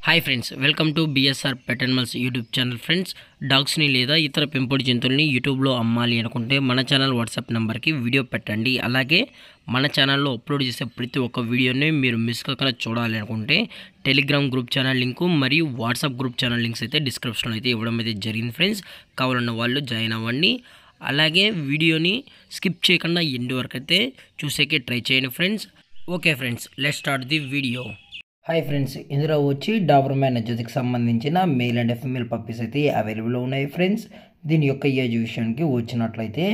Hi friends, welcome to BSR pet animals YouTube channel. Friends, డాగ్స్ని లేదా ఇతర పెంపుడు జంతువుల్ని యూట్యూబ్లో అమ్మాలి అనుకుంటే మన ఛానల్ వాట్సాప్ నెంబర్కి వీడియో పెట్టండి. అలాగే మన ఛానల్లో అప్లోడ్ చేసే ప్రతి ఒక్క వీడియోని మీరు మిస్ కాకుండా చూడాలి అనుకుంటే టెలిగ్రామ్ గ్రూప్ ఛానల్ లింకు మరియు వాట్సాప్ గ్రూప్ ఛానల్ లింక్స్ అయితే డిస్క్రిప్షన్లో అయితే ఇవ్వడం అయితే జరిగింది. ఫ్రెండ్స్, కావాలన్న వాళ్ళు జాయిన్ అవ్వండి. అలాగే వీడియోని స్కిప్ చేయకుండా ఎండ్ వరకు అయితే చూసేకే ట్రై చేయండి friends. Okay friends, let's start the video. Hi friends, ఇందులో వచ్చి డాబర్మ్యాన్ జతకి సంబంధించిన మేల్ అండ్ ఫీమేల్ పప్పీస్ అయితే అవైలబుల్లో ఉన్నాయి. ఫ్రెండ్స్, దీని యొక్క ఏజ్ విషయానికి వచ్చినట్లయితే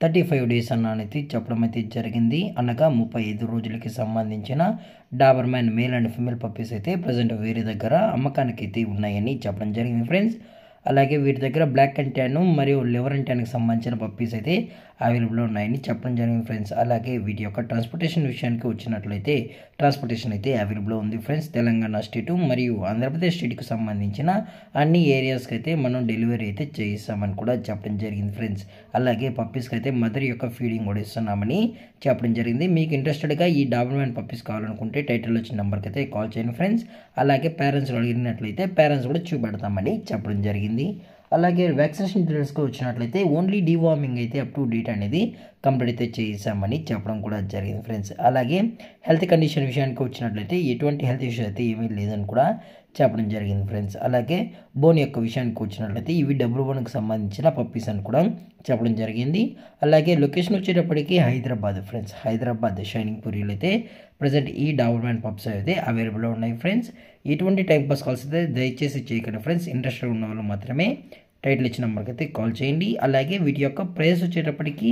35 డేస్ అన్నది చెప్పడం అయితే జరిగింది. అనగా 35 రోజులకి సంబంధించిన Doberman male and female puppies అయితే ప్రజెంట్ వీరి దగ్గర అమ్మకానికి అయితే ఉన్నాయని చెప్పడం జరిగింది. ఫ్రెండ్స్, అలాగే వీరి దగ్గర బ్లాక్ అండ్ ట్యాన్ మరియు లివర్ అండ్ ట్యాన్కి సంబంధించిన పప్పీస్ అయితే అవైలబుల్ ఉన్నాయని చెప్పడం జరిగింది. ఫ్రెండ్స్, అలాగే వీటి యొక్క ట్రాన్స్పోర్టేషన్ విషయానికి వచ్చినట్లయితే ట్రాన్స్పోర్టేషన్ అయితే అవైలబుల్ ఉంది. ఫ్రెండ్స్, తెలంగాణ స్టేటు మరియు ఆంధ్రప్రదేశ్ స్టేట్కి సంబంధించిన అన్ని ఏరియాస్కి అయితే మనం డెలివరీ అయితే చేయిస్తామని కూడా చెప్పడం జరిగింది. ఫ్రెండ్స్, అలాగే పప్పీస్కి అయితే మదర్ యొక్క ఫీడింగ్ కూడా ఇస్తున్నామని చెప్పడం జరిగింది. మీకు ఇంట్రెస్టెడ్గా ఈ డాబర్మ్యాన్ పప్పీస్ కావాలనుకుంటే టైటిల్ వచ్చిన నెంబర్కి అయితే కాల్ చేయండి ఫ్రెండ్స్. అలాగే పేరెంట్స్ అడిగినట్లయితే పేరెంట్స్ కూడా చూపెడతామని చెప్పడం జరిగింది. అలాగే వ్యాక్సినేషన్ డీటెయిల్స్కి వచ్చినట్లయితే ఓన్లీ డీవార్మింగ్ అయితే అప్ టు డేట్ అనేది కంప్లీట్ అయితే చేసామని చెప్పడం కూడా జరిగింది. ఫ్రెండ్స్, అలాగే హెల్త్ కండిషన్ విషయానికి వచ్చినట్లయితే ఎటువంటి హెల్త్ ఇష్యూస్ అయితే ఏమీ లేదని కూడా చెప్పడం జరిగింది. ఫ్రెండ్స్, అలాగే బోన్ యొక్క విషయానికి వచ్చినట్లయితే ఇవి డబుల్ బోన్కి సంబంధించిన పప్పీస్ అని కూడా చెప్పడం జరిగింది. అలాగే లొకేషన్ వచ్చేటప్పటికి హైదరాబాద్. ఫ్రెండ్స్, హైదరాబాద్ షైనింగ్ పూరిలో అయితే ప్రజెంట్ ఈ డాబర్మ్యాన్ పప్స్ అయితే అవైలబుల్లో ఉన్నాయి. ఫ్రెండ్స్, ఎటువంటి టైం పాస్ కాల్స్ అయితే దయచేసి చేయకండి ఫ్రెండ్స్. ఇంట్రెస్టెడ్ ఉన్న వాళ్ళు మాత్రమే టైటిల్ ఇచ్చిన నెంబర్కి అయితే కాల్ చేయండి. అలాగే వీటి యొక్క ప్రైస్ వచ్చేటప్పటికి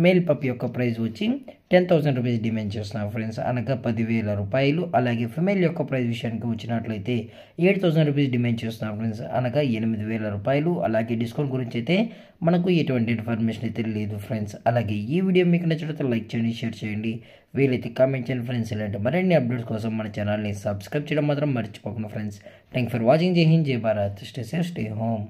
మేల్ పప్పి యొక్క ప్రైస్ వచ్చి 10,000 రూపీస్ డిమాండ్ చేస్తున్నాం ఫ్రెండ్స్, అనగా 10,000 రూపాయలు. అలాగే ఫిమేల్ యొక్క ప్రైస్ విషయానికి వచ్చినట్లయితే 8,000 రూపీస్ డిమాండ్ చేస్తున్నాం ఫ్రెండ్స్, అనగా 8,000 రూపాయలు. అలాగే డిస్కౌంట్ గురించి అయితే మనకు ఎటువంటి ఇన్ఫర్మేషన్ అయితే లేదు ఫ్రెండ్స్. అలాగే ఈ వీడియో మీకు నచ్చినట్లయితే లైక్ చేయండి, షేర్ చేయండి, వీలైతే కామెంట్ చేయండి ఫ్రెండ్స్. ఇలాంటి మరిన్ని అప్డేట్స్ కోసం మన ఛానల్ని సబ్స్క్రైబ్ చేయడం మాత్రం మర్చిపోకుండా ఫ్రెండ్స్. Thank for watching. జై హింద్, జై Bharat. Stay safe, stay home.